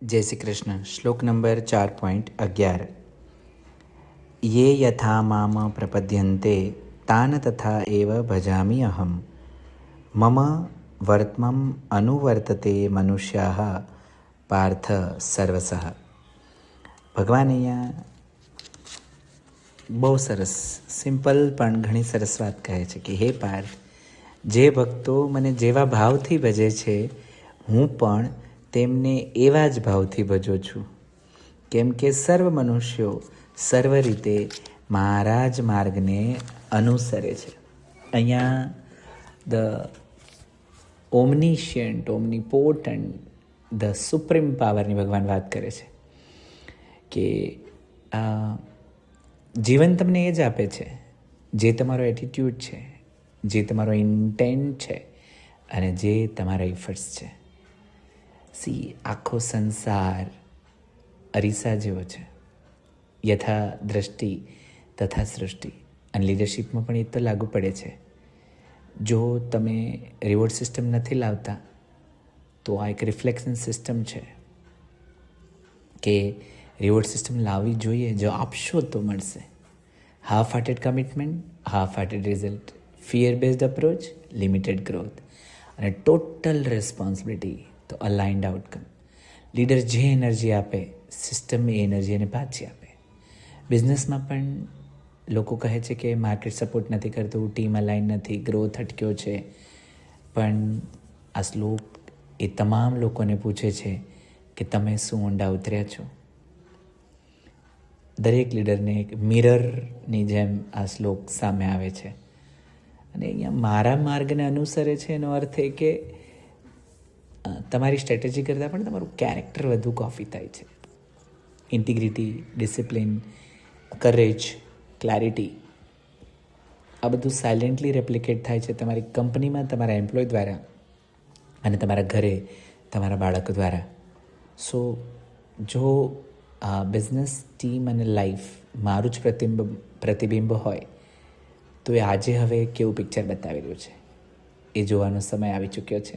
जय श्री कृष्ण. श्लोक नंबर 4.11. ये यथा माम प्रपद्यन्ते तान तथा एव भजामि अहम मम વર્તમમ અનુવર્તતે મનુષ્યાઃ પાર્થ સર્વસઃ. ભગવાન અહીંયા બહુ સરસ સિમ્પલ પણ ઘણી સરસ વાત કહે છે કે હે પાર્થ, જે ભક્તો મને જેવા ભાવથી ભજે છે હું પણ તેમને એવા જ ભાવથી ભજું છું, કેમ કે સર્વ મનુષ્યો સર્વ રીતે મારા જ માર્ગને અનુસરે છે. અહીંયા ધ ઓમનિશિયન્ટ, ઓમનીપોટન્ટ, ધ સુપ્રીમ પાવરની ભગવાન વાત કરે છે કે જીવન તમને એ જ આપે છે જે તમારો એટીટ્યૂડ છે, જે તમારો ઇન્ટેન્ટ છે અને જે તમારા ઇફર્ટ્સ છે. આખો સંસાર અરીસા જેવો છે. યથા દ્રષ્ટિ તથા સૃષ્ટિ. અને લીડરશિપમાં પણ એ તો લાગુ પડે છે. જો તમે રિવોર્ડ સિસ્ટમ નથી લાવતા તો આ એક રિફ્લેક્શન સિસ્ટમ છે કે રિવોર્ડ સિસ્ટમ લાવવી જોઈએ. જો આપશો તો મળશે. Half hearted commitment, half hearted result. Fear based approach, limited growth. અને ટોટલ રિસ્પોન્સિબિલિટી તો અલાઇન્ડ આઉટકમ. લીડર જે એનર્જી આપે સિસ્ટમ એ એનર્જી એને પાછી આપે. બિઝનેસમાં પણ લોકો કહે છે કે માર્કેટ સપોર્ટ નથી કરતું, ટીમ અલાઇન નથી, ગ્રોથ અટક્યો છે. પણ આ શ્લોક એ તમામ લોકોને પૂછે છે કે તમે શું ઊંડા ઉતર્યા છો. દરેક લીડરને એક મિરરની જેમ આ શ્લોક સામે આવે છે. અને અહીંયા મારા માર્ગને અનુસરે છે એનો અર્થ એ કે તમારી સ્ટ્રેટેજી કરતાં પણ તમારું કેરેક્ટર વધુ કોફી થાય છે. ઇન્ટિગ્રિટી, ડિસિપ્લિન, કરેજ, ક્લેરિટી, આ બધું સાયલેન્ટલી રેપ્લિકેટ થાય છે તમારી કંપનીમાં, તમારા એમ્પ્લોય દ્વારા અને તમારા ઘરે તમારા બાળકો દ્વારા. સો જો બિઝનેસ, ટીમ અને લાઈફ મારું જ પ્રતિબિંબ હોય તો એ આજે હવે કેવું પિક્ચર બતાવી રહ્યું છે એ જોવાનો સમય આવી ચૂક્યો છે.